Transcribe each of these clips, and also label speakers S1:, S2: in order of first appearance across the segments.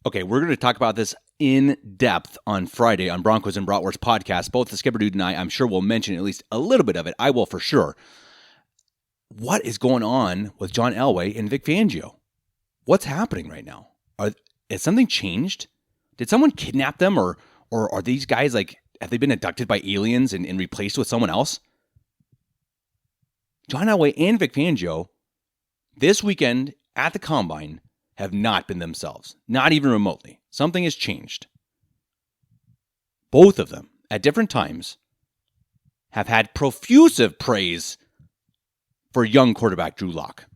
S1: Okay, we're going to talk about this in depth on Friday on Broncos and Bratwurst podcast. Both the Skipper Dude and I'm sure will mention at least a little bit of it. I will for sure. What is going on with John Elway and Vic Fangio? What's happening right now? Has something changed? Did someone kidnap them, or are these guys have they been abducted by aliens and replaced with someone else? John Elway and Vic Fangio this weekend at the Combine have not been themselves, not even remotely. Something has changed. Both of them, at different times, have had profusive praise for young quarterback Drew Lock.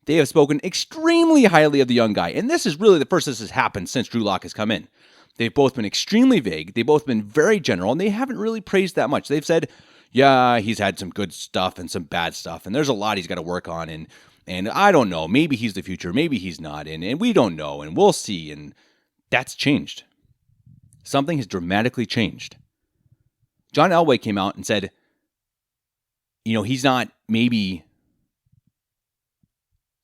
S1: They have spoken extremely highly of the young guy, and this is really the first this has happened since Drew Lock has come in. They've both been extremely vague. They've both been very general, and they haven't really praised that much. They've said, yeah, he's had some good stuff and some bad stuff, and there's a lot he's got to work on, and I don't know, maybe he's the future, maybe he's not, and we don't know, and we'll see, and that's changed. Something has dramatically changed. John Elway came out and said, he's not maybe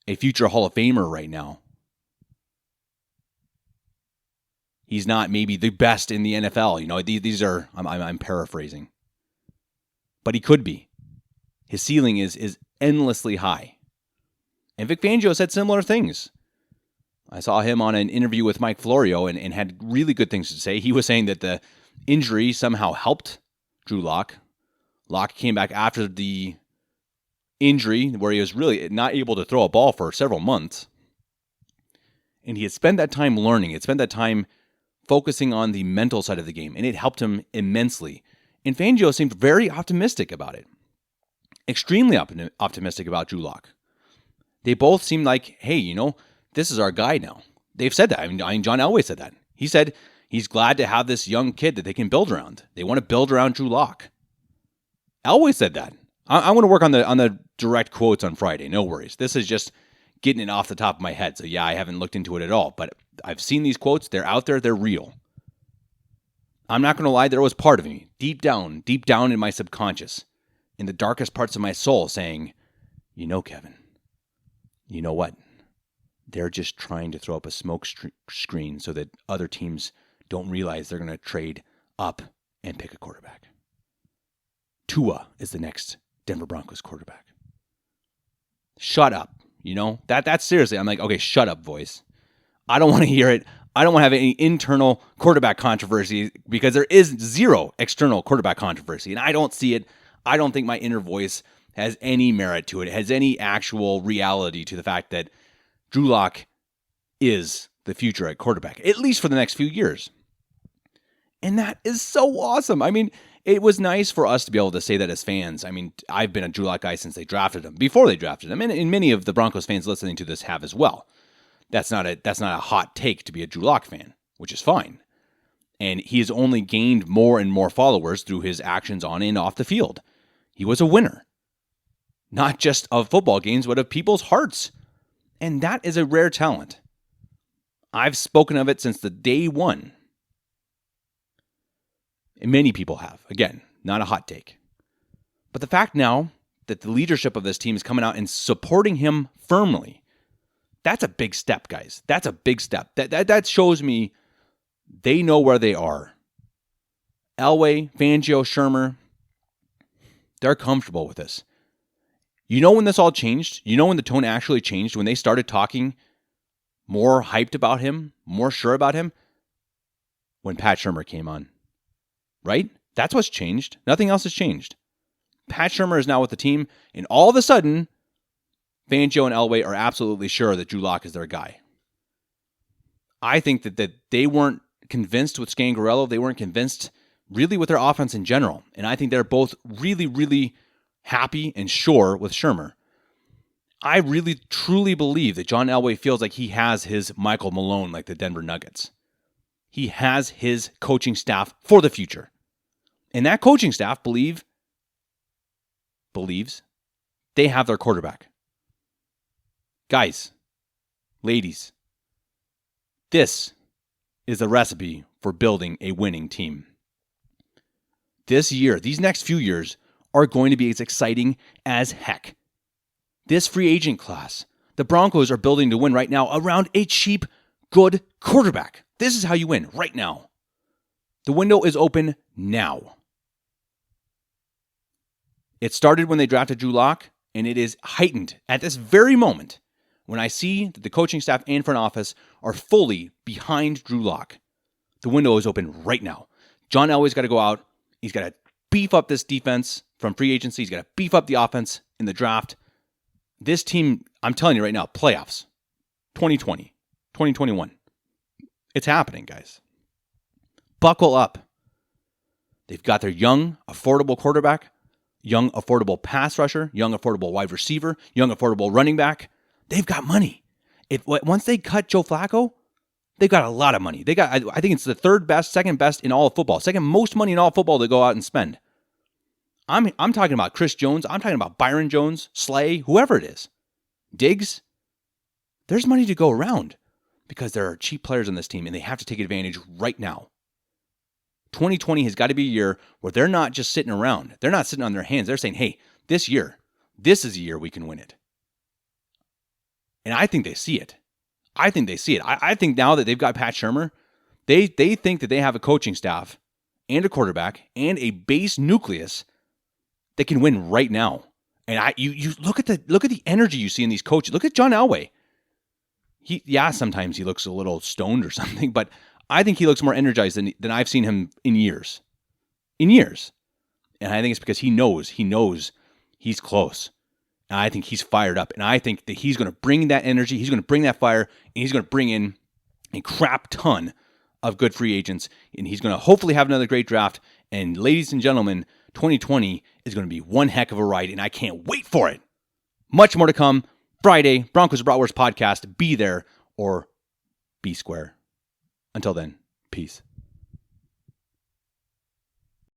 S1: a future Hall of Famer right now. He's not maybe the best in the NFL. These are, I'm paraphrasing. But he could be. His ceiling is endlessly high. And Vic Fangio said similar things. I saw him on an interview with Mike Florio and had really good things to say. He was saying that the injury somehow helped Drew Lock. Lock came back after the injury where he was really not able to throw a ball for several months. And he had spent that time learning. He had spent that time focusing on the mental side of the game, and it helped him immensely. And Fangio seemed very optimistic about it. Extremely optimistic about Drew Lock. They both seemed like, hey, this is our guy now. They've said that. I mean, John Elway said that. He said he's glad to have this young kid that they can build around. They want to build around Drew Lock. Elway said that. I want to work on the direct quotes on Friday. No worries. This is just getting it off the top of my head. So yeah, I haven't looked into it at all. But I've seen these quotes. They're out there. They're real. I'm not going to lie. There was part of me, deep down in my subconscious, in the darkest parts of my soul saying, Kevin, you know what? They're just trying to throw up a smoke screen so that other teams don't realize they're going to trade up and pick a quarterback. Tua is the next Denver Broncos quarterback. Shut up. That's seriously. I'm like, okay, shut up, voice. I don't want to hear it. I don't want to have any internal quarterback controversy because there is zero external quarterback controversy, and I don't see it. I don't think my inner voice has any merit to it. It has any actual reality to the fact that Drew Lock is the future at quarterback, at least for the next few years. And that is so awesome. I mean, it was nice for us to be able to say that as fans. I mean, I've been a Drew Lock guy since they drafted him, before they drafted him, and many of the Broncos fans listening to this have as well. That's not a hot take to be a Drew Lock fan, which is fine. And he has only gained more and more followers through his actions on and off the field. He was a winner. Not just of football games, but of people's hearts. And that is a rare talent. I've spoken of it since the day one. And many people have. Again, not a hot take. But the fact now that the leadership of this team is coming out and supporting him firmly, that's a big step, guys. That's a big step. That shows me they know where they are. Elway, Fangio, Shermer, they're comfortable with this. When this all changed? When the tone actually changed? When they started talking more hyped about him, more sure about him? When Pat Shermer came on. Right? That's what's changed. Nothing else has changed. Pat Shermer is now with the team, and all of a sudden, Fangio and Elway are absolutely sure that Drew Lock is their guy. I think that they weren't convinced with Scangarello. They weren't convinced really with their offense in general. And I think they're both really, really happy and sure with Shermer. I really, truly believe that John Elway feels like he has his Michael Malone like the Denver Nuggets. He has his coaching staff for the future. And that coaching staff believes they have their quarterback. Guys, ladies, this is a recipe for building a winning team. This year, these next few years, are going to be as exciting as heck. This free agent class, the Broncos are building to win right now around a cheap good quarterback. This is how you win right now. The window is open now. It started when they drafted Drew Lock, and it is heightened at this very moment when I see that the coaching staff and front office are fully behind Drew Lock. The window is open right now. John Elway's got to go out. He's got to beef up this defense from free agency. He's got to beef up the offense in the draft. This team, I'm telling you right now, playoffs, 2020, 2021. It's happening, guys. Buckle up. They've got their young, affordable quarterback, young, affordable pass rusher, young, affordable wide receiver, young, affordable running back. They've got money. Once they cut Joe Flacco, they've got a lot of money. I think it's the third best, second best in all of football, second most money in all of football to go out and spend. I'm talking about Chris Jones. I'm talking about Byron Jones, Slay, whoever it is. Diggs. There's money to go around because there are cheap players on this team and they have to take advantage right now. 2020 has got to be a year where they're not just sitting around. They're not sitting on their hands. They're saying, hey, this is a year we can win it. And I think they see it. I think now that they've got Pat Shurmur, they think that they have a coaching staff and a quarterback and a base nucleus that can win right now. And you look at the energy you see in these coaches. Look at John Elway. Sometimes he looks a little stoned or something, but I think he looks more energized than I've seen him in years. And I think it's because he knows he's close. And I think he's fired up. And I think that he's going to bring that energy, he's going to bring that fire, and he's going to bring in a crap ton of good free agents. And he's going to hopefully have another great draft. And ladies and gentlemen, 2020 is going to be one heck of a ride, and I can't wait for it. Much more to come. Friday, Broncos Bratwurst podcast. Be there or be square. Until then, peace.